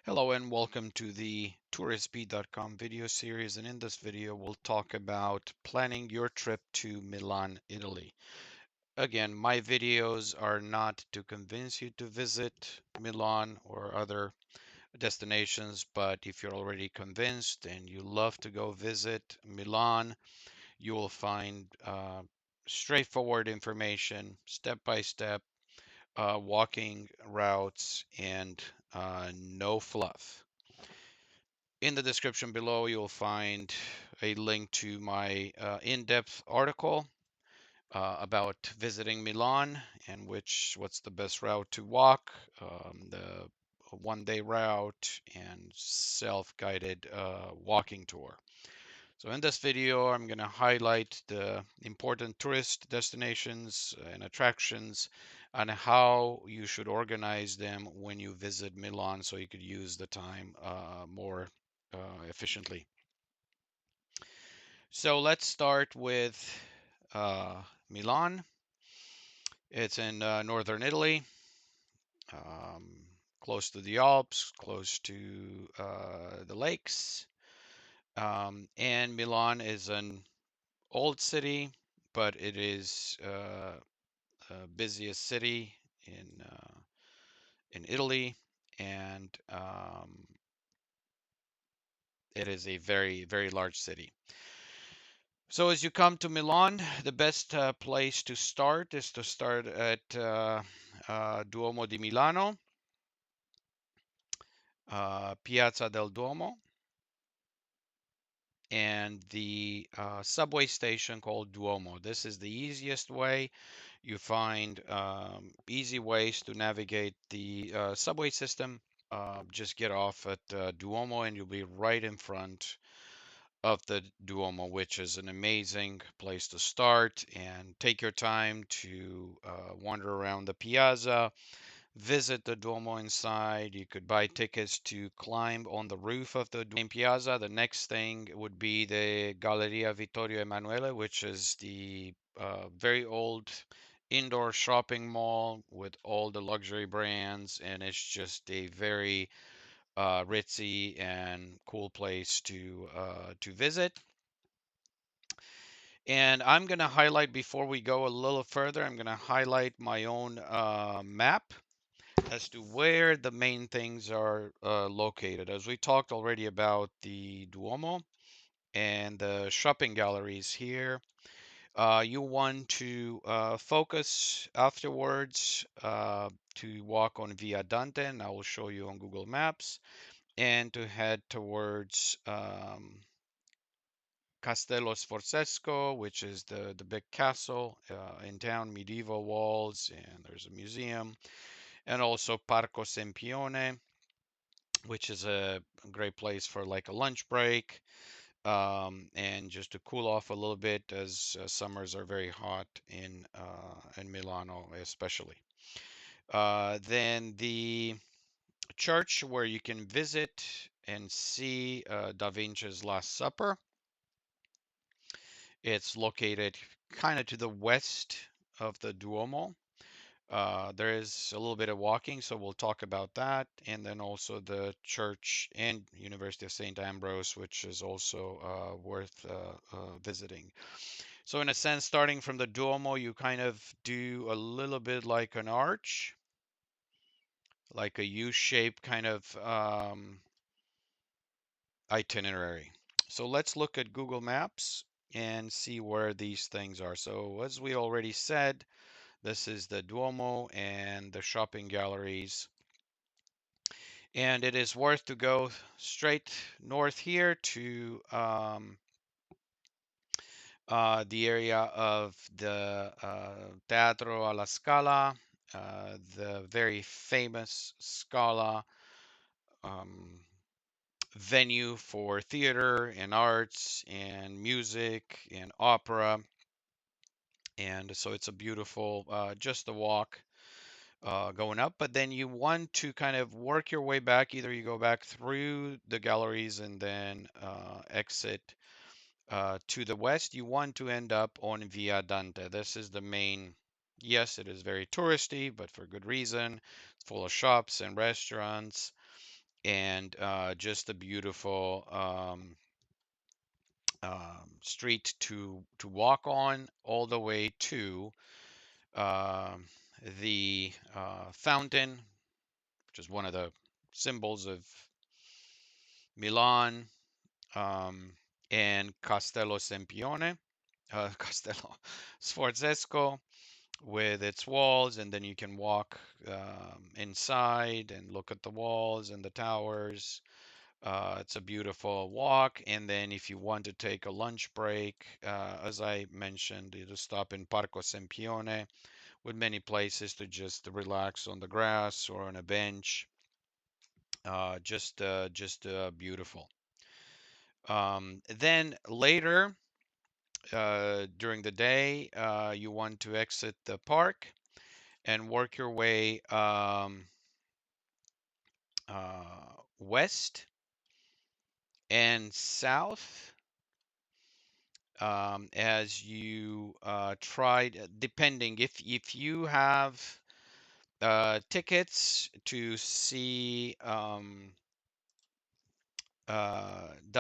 Hello and welcome to the touristbeat.com video series, and in this video we'll talk about planning your trip to Milan, Italy. Again, my videos are not to convince you to visit Milan or other destinations, but if you're already convinced and you love to go visit Milan, you will find straightforward information, step by step, walking routes, and no fluff. In the description below, you'll find a link to my in-depth article about visiting Milan and what's the best route to walk, the one-day route, and self-guided walking tour. So in this video, I'm going to highlight the important tourist destinations and attractions and how you should organize them when you visit Milan so you could use the time more efficiently. So let's start with Milan. It's in northern Italy, um, close to the Alps, close to the lakes. And Milan is an old city, but it is busiest city in Italy, and it is a very large city. So as you come to Milan, the best place to start is to start at Duomo di Milano, Piazza del Duomo, and the subway station called Duomo. This is the easiest way. You find easy ways to navigate the subway system. Just get off at Duomo and you'll be right in front of the Duomo, which is an amazing place to start. And take your time to wander around the piazza, visit the Duomo inside. You could buy tickets to climb on the roof of the main piazza. The next thing would be the Galleria Vittorio Emanuele, which is the very old indoor shopping mall with all the luxury brands, and it's just a very ritzy and cool place to visit. And I'm going to highlight before we go a little further. I'm going to highlight my own map as to where the main things are located. As we talked already about the Duomo and the shopping galleries here, you want to focus afterwards to walk on Via Dante, and I will show you on Google Maps, and to head towards Castello Sforzesco, which is the big castle in town, medieval walls, and there's a museum, and also Parco Sempione, which is a great place for like a lunch break and just to cool off a little bit as summers are very hot in Milano, especially. Then the church where you can visit and see Da Vinci's Last Supper. It's located kind of to the west of the Duomo. There is a little bit of walking, so we'll talk about that. And then also the church and University of St. Ambrose, which is also worth visiting. So, in a sense, starting from the Duomo, you kind of do a little bit like an arch, like a U-shaped kind of itinerary. So, let's look at Google Maps and see where these things are. So, as we already said, this is the Duomo and the shopping galleries. And it is worth to go straight north here to the area of the Teatro alla Scala, the very famous Scala um, venue for theater and arts and music and opera. And so it's a beautiful, just a walk going up. But then you want to kind of work your way back. Either you go back through the galleries and then exit to the west, you want to end up on Via Dante. This is the main. Yes, it is very touristy, but for good reason. It's full of shops and restaurants. and just a beautiful street to walk on, all the way to um the fountain, which is one of the symbols of Milan, um, and Castello Sempione, Castello Sforzesco, with its walls, and then you can walk inside and look at the walls and the towers. It's a beautiful walk. And then if you want to take a lunch break, as I mentioned, you just stop in Parco Sempione, with many places to just relax on the grass or on a bench. Just beautiful. Then later during the day, you want to exit the park and work your way west and south, as you tried, depending if you have tickets to see Da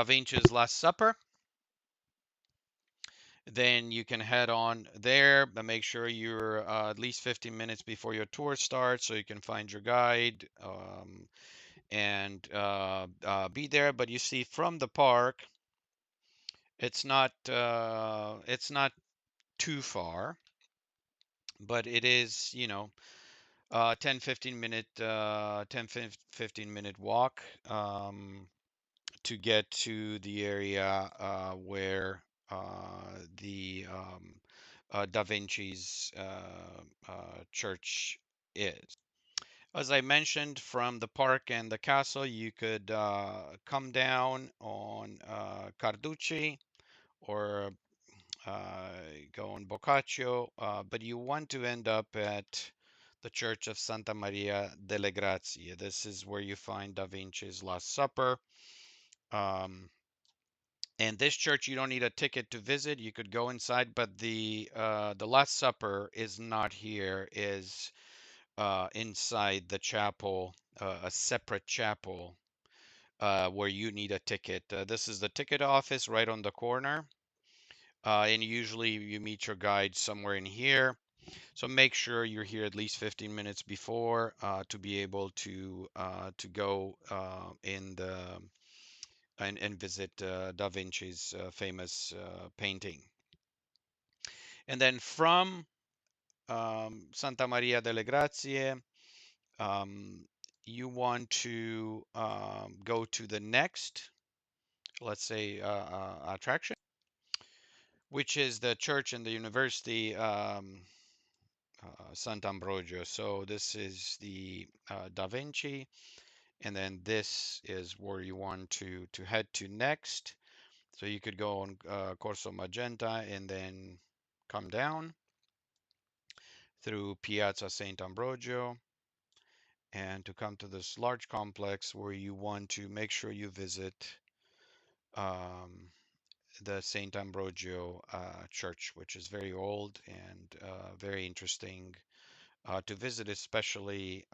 Vinci's Last Supper, then you can head on there, but make sure you're at least 15 minutes before your tour starts so you can find your guide, and be there. But you see, from the park, it's not too far, but it is, 10 15 minute walk, to get to the area where the Da Vinci's church is. As I mentioned, from the park and the castle, you could come down on Carducci, or uh, go on Boccaccio, but you want to end up at the Church of Santa Maria delle Grazie. This is where you find Da Vinci's Last Supper. Um, and this church, you don't need a ticket to visit. You could go inside, but the Last Supper is not here. Is inside the chapel, a separate chapel, where you need a ticket. This is the ticket office right on the corner. And usually you meet your guide somewhere in here. So make sure you're here at least 15 minutes before, to be able to go in the and visit Da Vinci's famous painting. And then from Santa Maria delle Grazie, um, you want to go to the next, let's say, attraction, which is the church and the university, Sant'Ambrogio. So this is the Da Vinci, and then this is where you want to head to next. So you could go on Corso Magenta and then come down through Piazza Sant'Ambrogio, and to come to this large complex where you want to make sure you visit um, the Saint Ambrogio church, which is very old and very interesting to visit, especially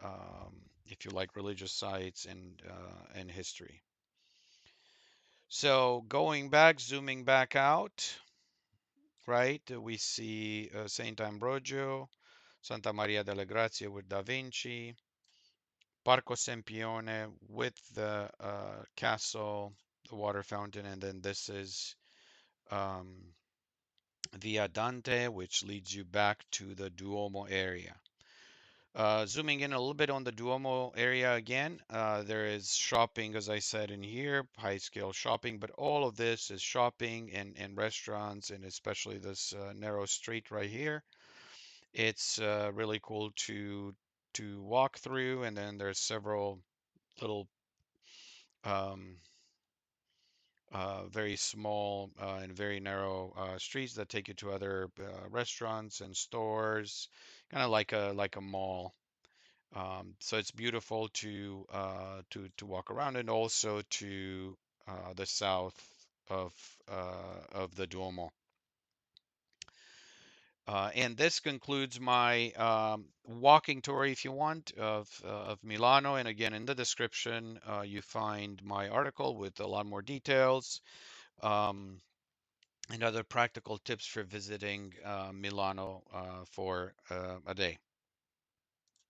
if you like religious sites and history. So going back, zooming back out, right, we see Saint Ambrogio, Santa Maria delle Grazie with Da Vinci, Parco Sempione with the castle, the water fountain, and then this is um, Via Dante, which leads you back to the Duomo area. Zooming in a little bit on the Duomo area again, there is shopping, as I said in here, high scale shopping, but all of this is shopping and restaurants, and especially this narrow street right here. It's really cool to walk through, and then there's several little um, very small and very narrow streets that take you to other restaurants and stores, kind of like a mall. So it's beautiful to walk around, and also to the south of the Duomo. And this concludes my walking tour, if you want, of Milano. And again, in the description, you find my article with a lot more details um, and other practical tips for visiting Milano for a day.